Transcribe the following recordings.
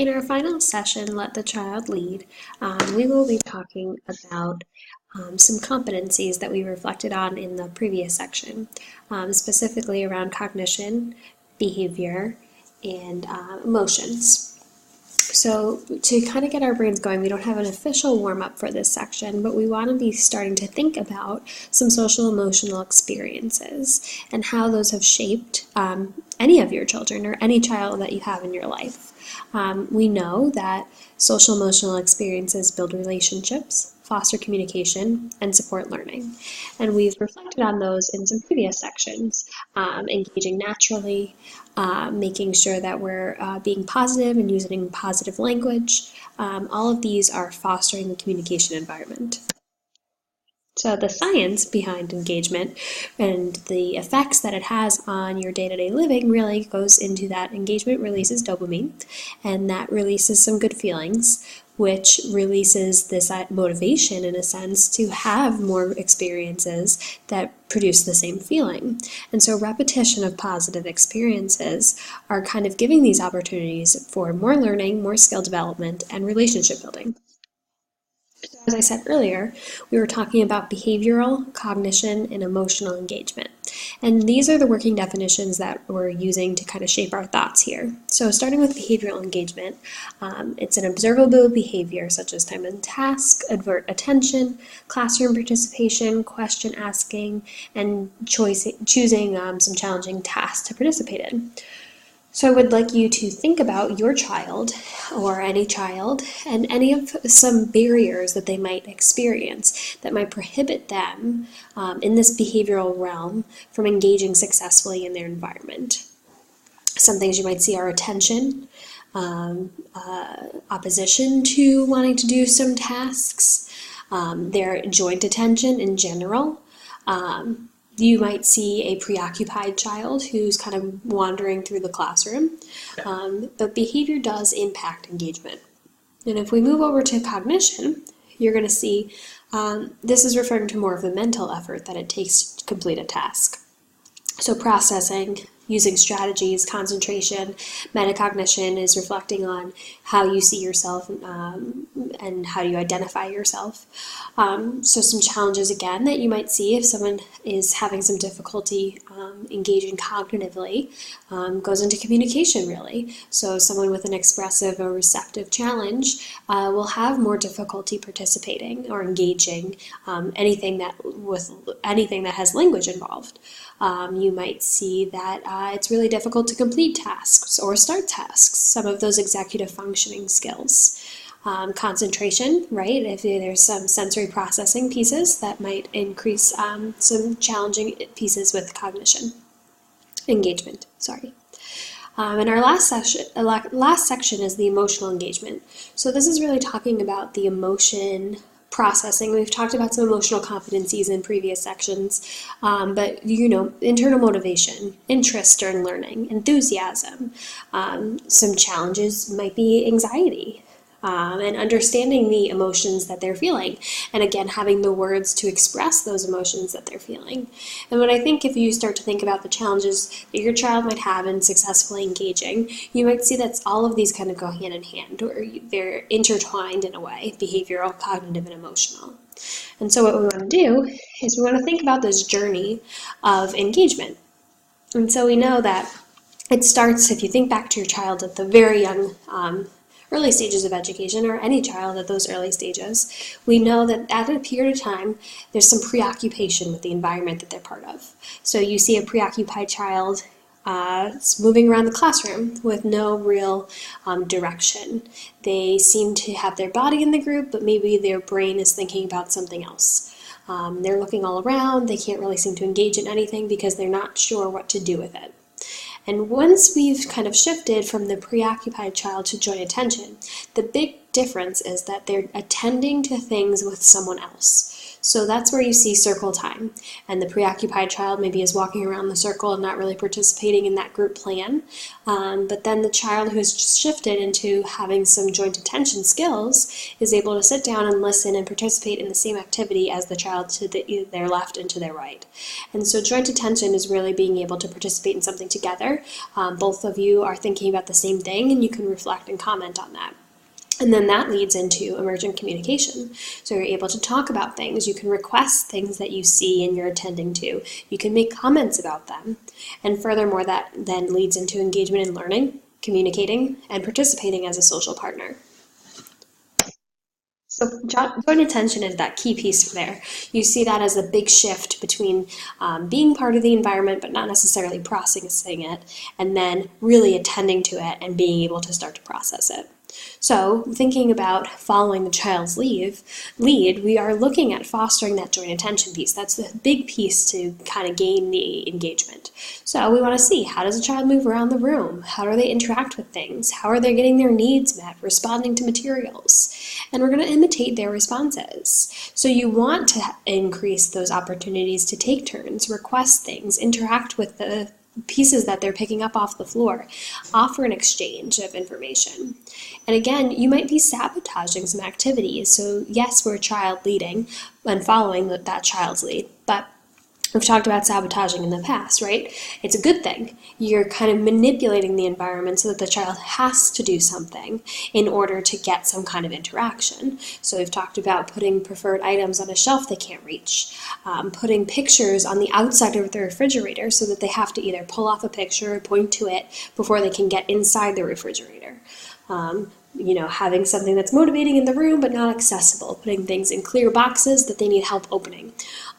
In our final session, Let the Child Lead, we will be talking about some competencies that we reflected on in the previous section, specifically around cognition, behavior, and emotions. So to kind of get our brains going, we don't have an official warm-up for this section, but we want to be starting to think about some social emotional experiences and how those have shaped any of your children or any child that you have in your life. We know that social emotional experiences build relationships, foster communication, and support learning. And we've reflected on those in some previous sections, engaging naturally, making sure that we're being positive and using positive language. All of these are fostering the communication environment. So the science behind engagement and the effects that it has on your day-to-day living really goes into that engagement releases dopamine, and that releases some good feelings, which releases this motivation in a sense to have more experiences that produce the same feeling. And so repetition of positive experiences are kind of giving these opportunities for more learning, more skill development, and relationship building. As I said earlier, we were talking about behavioral, cognition, and emotional engagement. And these are the working definitions that we're using to kind of shape our thoughts here. So starting with behavioral engagement, it's an observable behavior such as time and task, advert attention, classroom participation, question asking, and choosing some challenging tasks to participate in. So I would like you to think about your child or any child and any of some barriers that they might experience that might prohibit them in this behavioral realm from engaging successfully in their environment. Some things you might see are attention, opposition to wanting to do some tasks, their joint attention in general. You might see a preoccupied child who's kind of wandering through the classroom, but behavior does impact engagement. And if we move over to cognition, you're going to see this is referring to more of the mental effort that it takes to complete a task. So processing, using strategies, concentration, metacognition is reflecting on how you see yourself and how you identify yourself. So some challenges again that you might see if someone is having some difficulty engaging cognitively goes into communication really. So someone with an expressive or receptive challenge will have more difficulty participating or engaging anything that has language involved. You might see that it's really difficult to complete tasks or start tasks, some of those executive functioning skills. Concentration, right? If there's some sensory processing pieces that might increase some challenging pieces with cognition. Engagement, sorry. And our last section is the emotional engagement. So this is really talking about the emotion processing. We've talked about some emotional competencies in previous sections, but internal motivation, interest during learning, enthusiasm. Some challenges might be anxiety. And understanding the emotions that they're feeling, and again having the words to express those emotions that they're feeling. And when I think if you start to think about the challenges that your child might have in successfully engaging, you might see that all of these kind of go hand in hand, or they're intertwined in a way, behavioral, cognitive, and emotional. And so what we want to do is we want to think about this journey of engagement. And so we know that it starts, if you think back to your child at the very young early stages of education, or any child at those early stages, we know that at a period of time, there's some preoccupation with the environment that they're part of. So you see a preoccupied child moving around the classroom with no real direction. They seem to have their body in the group, but maybe their brain is thinking about something else. They're looking all around, they can't really seem to engage in anything because they're not sure what to do with it. And once we've kind of shifted from the preoccupied child to joint attention, the big difference is that they're attending to things with someone else. So that's where you see circle time, and the preoccupied child maybe is walking around the circle and not really participating in that group plan. But then the child who has just shifted into having some joint attention skills is able to sit down and listen and participate in the same activity as the child to their left and to their right. And so joint attention is really being able to participate in something together. Both of you are thinking about the same thing, and you can reflect and comment on that. And then that leads into emergent communication. So you're able to talk about things. You can request things that you see and you're attending to. You can make comments about them. And furthermore, that then leads into engagement in learning, communicating, and participating as a social partner. So joint attention is that key piece there. You see that as a big shift between being part of the environment but not necessarily processing it, and then really attending to it and being able to start to process it. So thinking about following the child's lead, we are looking at fostering that joint attention piece. That's the big piece to kind of gain the engagement. So we want to see, how does a child move around the room? How do they interact with things? How are they getting their needs met, responding to materials? And we're going to imitate their responses. So you want to increase those opportunities to take turns, request things, interact with the pieces that they're picking up off the floor, offer an exchange of information. And again, you might be sabotaging some activities. So yes, we're child leading and following that child's lead, but we've talked about sabotaging in the past, right? It's a good thing. You're kind of manipulating the environment so that the child has to do something in order to get some kind of interaction. So we've talked about putting preferred items on a shelf they can't reach, putting pictures on the outside of the refrigerator so that they have to either pull off a picture or point to it before they can get inside the refrigerator. Having something that's motivating in the room but not accessible, putting things in clear boxes that they need help opening.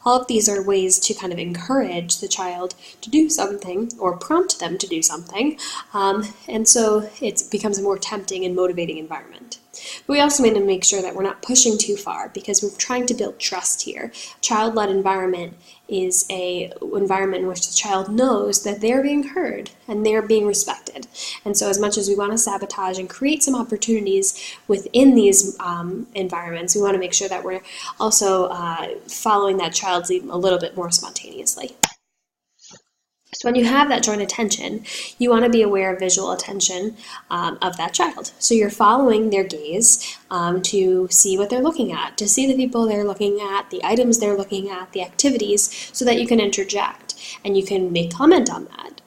All of these are ways to kind of encourage the child to do something or prompt them to do something, and so it becomes a more tempting and motivating environment. But we also need to make sure that we're not pushing too far, because we're trying to build trust here. Child-led environment is an environment in which the child knows that they're being heard and they're being respected. And so as much as we want to sabotage and create some opportunities within these environments, we want to make sure that we're also following that child's lead a little bit more spontaneously. So when you have that joint attention, you want to be aware of visual attention of that child. So you're following their gaze to see what they're looking at, to see the people they're looking at, the items they're looking at, the activities, so that you can interject and you can make comment on that.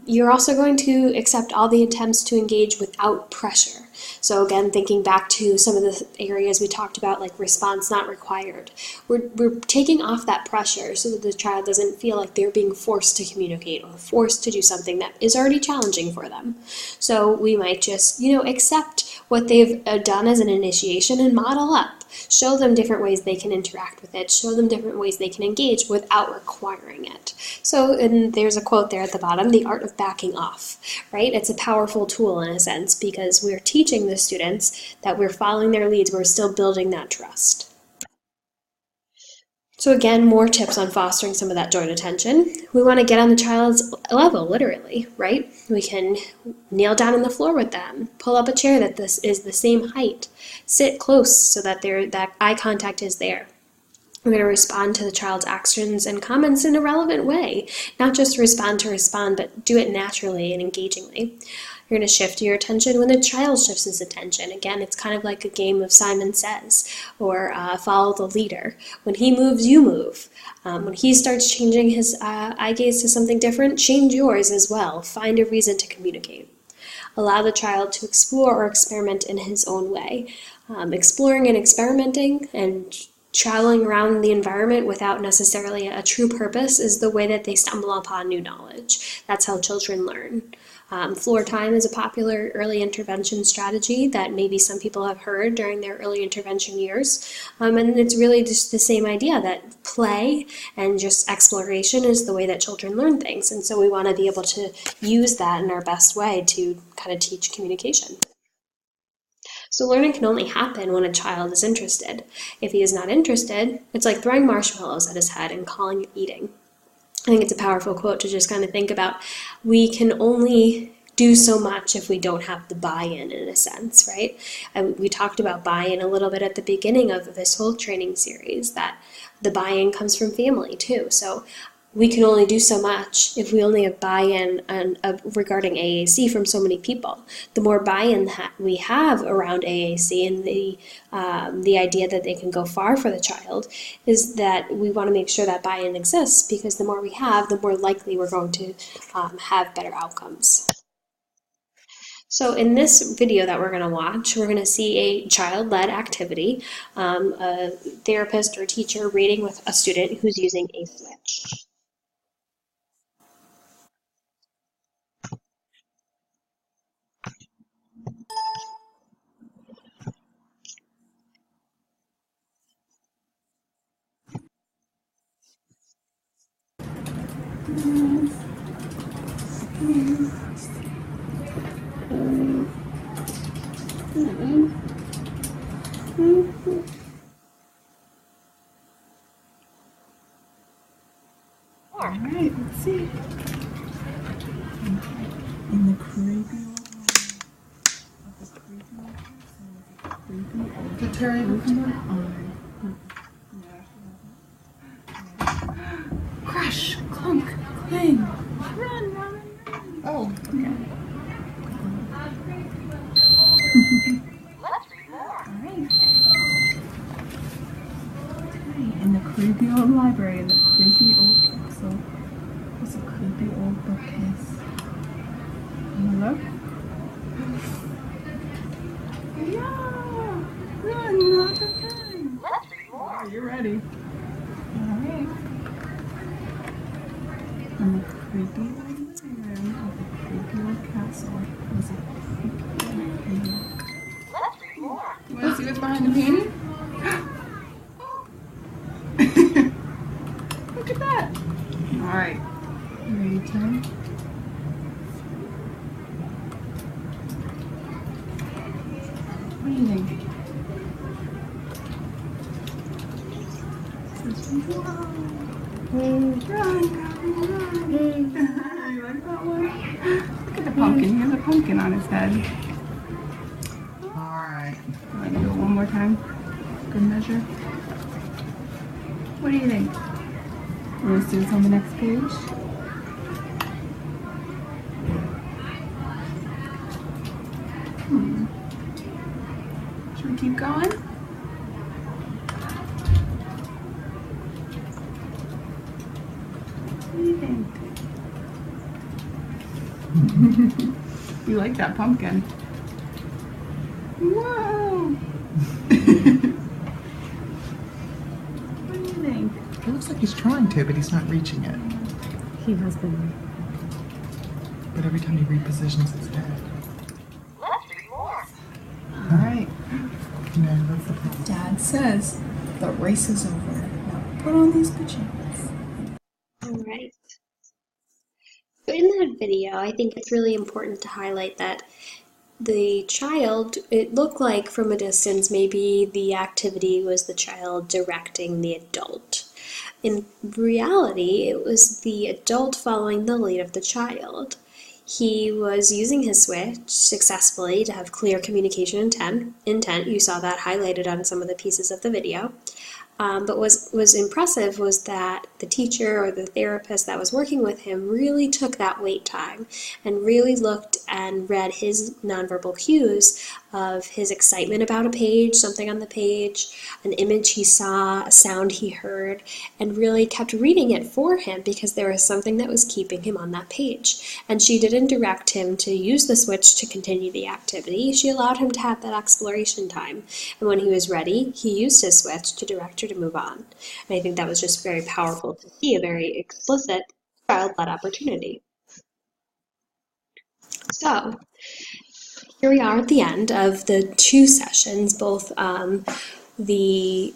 You're also going to accept all the attempts to engage without pressure. So again, thinking back to some of the areas we talked about, like response not required, we're taking off that pressure so that the child doesn't feel like they're being forced to communicate or forced to do something that is already challenging for them. So we might just, accept what they've done as an initiation and model up. Show them different ways they can interact with it. Show them different ways they can engage without requiring it. So, and there's a quote there at the bottom, the art of backing off, right? It's a powerful tool in a sense, because we're teaching the students that we're following their leads, we're still building that trust. So again, more tips on fostering some of that joint attention. We want to get on the child's level, literally, right? We can kneel down on the floor with them, pull up a chair that this is the same height, sit close so that that eye contact is there. We're going to respond to the child's actions and comments in a relevant way, not just respond to respond, but do it naturally and engagingly. You're going to shift your attention when the child shifts his attention. Again, it's kind of like a game of Simon Says, or follow the leader. When he moves, you move. When he starts changing his eye gaze to something different, change yours as well. Find a reason to communicate. Allow the child to explore or experiment in his own way. Exploring and experimenting and traveling around the environment without necessarily a true purpose is the way that they stumble upon new knowledge. That's how children learn. Floor time is a popular early intervention strategy that maybe some people have heard during their early intervention years. And it's really just the same idea that play and just exploration is the way that children learn things. And so we want to be able to use that in our best way to kind of teach communication. So learning can only happen when a child is interested. If he is not interested, it's like throwing marshmallows at his head and calling it eating. I think it's a powerful quote to just kind of think about. We can only do so much if we don't have the buy-in, in a sense, right? And we talked about buy-in a little bit at the beginning of this whole training series, that the buy-in comes from family too. So we can only do so much if we only have buy-in regarding AAC from so many people. The more buy-in that we have around AAC and the idea that they can go far for the child, is that we want to make sure that buy-in exists, because the more we have, the more likely we're going to have better outcomes. So in this video that we're going to watch, we're going to see a child-led activity, a therapist or teacher reading with a student who's using a switch. All right, let's see. In the creepy crash, clunk, clang, run, run. Oh, okay. Let's read more. All right. Okay. In the creepy old library, in the creepy old castle, there's a creepy old bookcase. Wanna look? Yeah! Run, not the time! Let's read more. Are you ready? Alright. In the creepy old living room of the creepy old castle was a creepy old painting. Let's read more. You want to see what's behind the painting? Look at that! Alright. You ready to turn? What do you think? Run, run. You like that one? Look at the pumpkin. He has a pumpkin on his head. Alright. Want to do it one more time? Good measure. What do you think? You want to see what's on the next page? Should we keep going? What do you think? You like that pumpkin? Whoa! What do you think? It looks like he's trying to, but he's not reaching it. He has been. But every time he repositions, it's dead. Let's read more. Alright. No, that's the problem. Dad says the race is over. Now put on these pajamas. All right. So in that video, I think it's really important to highlight that the child, it looked like from a distance, maybe the activity was the child directing the adult. In reality, it was the adult following the lead of the child. He was using his switch successfully to have clear communication intent. You saw that highlighted on some of the pieces of the video. But what was impressive was that the teacher or the therapist that was working with him really took that wait time and really looked and read his nonverbal cues of his excitement about a page, something on the page, an image he saw, a sound he heard, and really kept reading it for him because there was something that was keeping him on that page. And she didn't direct him to use the switch to continue the activity. She allowed him to have that exploration time. And when he was ready, he used his switch to direct her to move on. And I think that was just very powerful to see, a very explicit child-led opportunity. So here we are at the end of the two sessions, both the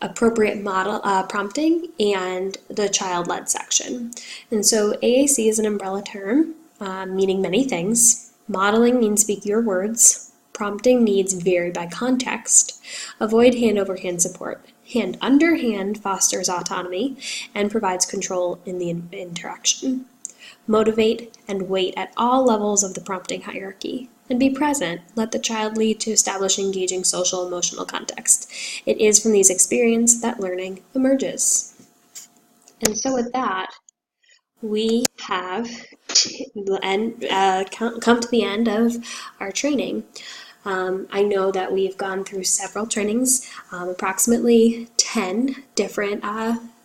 appropriate model prompting and the child-led section. And so AAC is an umbrella term, meaning many things. Modeling means speak your words. Prompting needs vary by context. Avoid hand-over-hand support. Hand-under-hand fosters autonomy and provides control in the interaction. motivate, and wait at all levels of the prompting hierarchy. And be present. Let the child lead to establish engaging social emotional context. It is from these experiences that learning emerges. And so with that, we have come to the end of our training. I know that we've gone through several trainings, approximately 10 different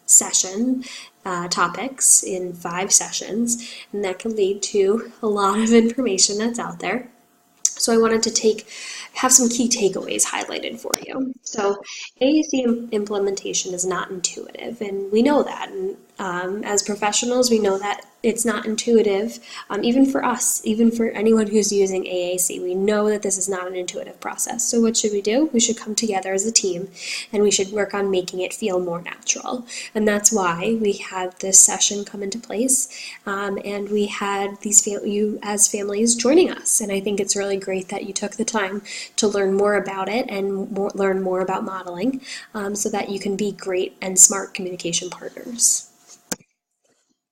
session topics in 5 sessions, and that can lead to a lot of information that's out there. So I wanted to have some key takeaways highlighted for you. So AAC implementation is not intuitive, and we know that. And as professionals, we know that it's not intuitive, even for us, even for anyone who's using AAC. We know that this is not an intuitive process. So what should we do? We should come together as a team, and we should work on making it feel more natural. And that's why we had this session come into place, and we had you as families joining us. And I think it's really great that you took the time to learn more about it and learn more about modeling, so that you can be great and smart communication partners.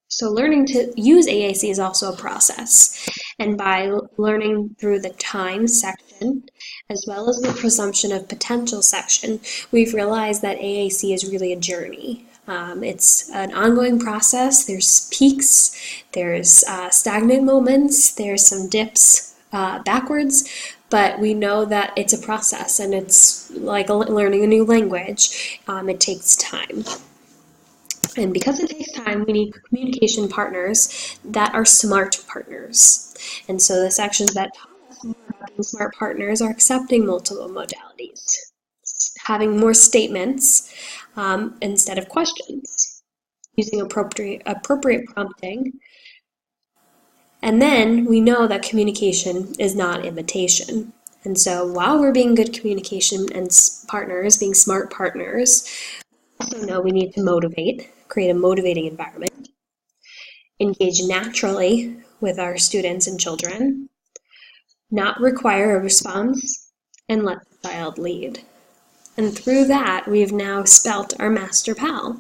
So learning to use AAC is also a process, and by learning through the time section as well as the presumption of potential section, we've realized that AAC is really a journey. It's an ongoing process. There's peaks, there's stagnant moments, there's some dips backwards, but we know that it's a process, and it's like learning a new language. It takes time. And because it takes time, we need communication partners that are smart partners. And so the sections that taught us more about being smart partners are accepting multiple modalities, having more statements instead of questions, using appropriate prompting. And then we know that communication is not imitation. And so while we're being good communication and partners, being smart partners, we also know we need to motivate, create a motivating environment, engage naturally with our students and children, not require a response, and let the child lead. And through that, we've now spelt our master PAL.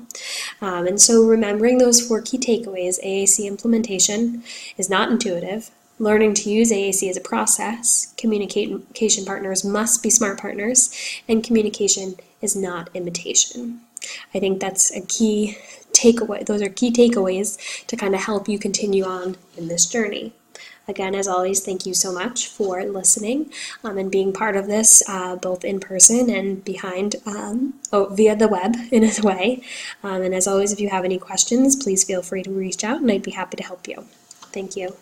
And so remembering those 4 key takeaways: AAC implementation is not intuitive, learning to use AAC as a process, communication partners must be smart partners, and communication is not imitation. I think that's a key takeaway. Those are key takeaways to kind of help you continue on in this journey. Again, as always, thank you so much for listening and being part of this, both in person and via the web in a way. And as always, if you have any questions, please feel free to reach out, and I'd be happy to help you. Thank you.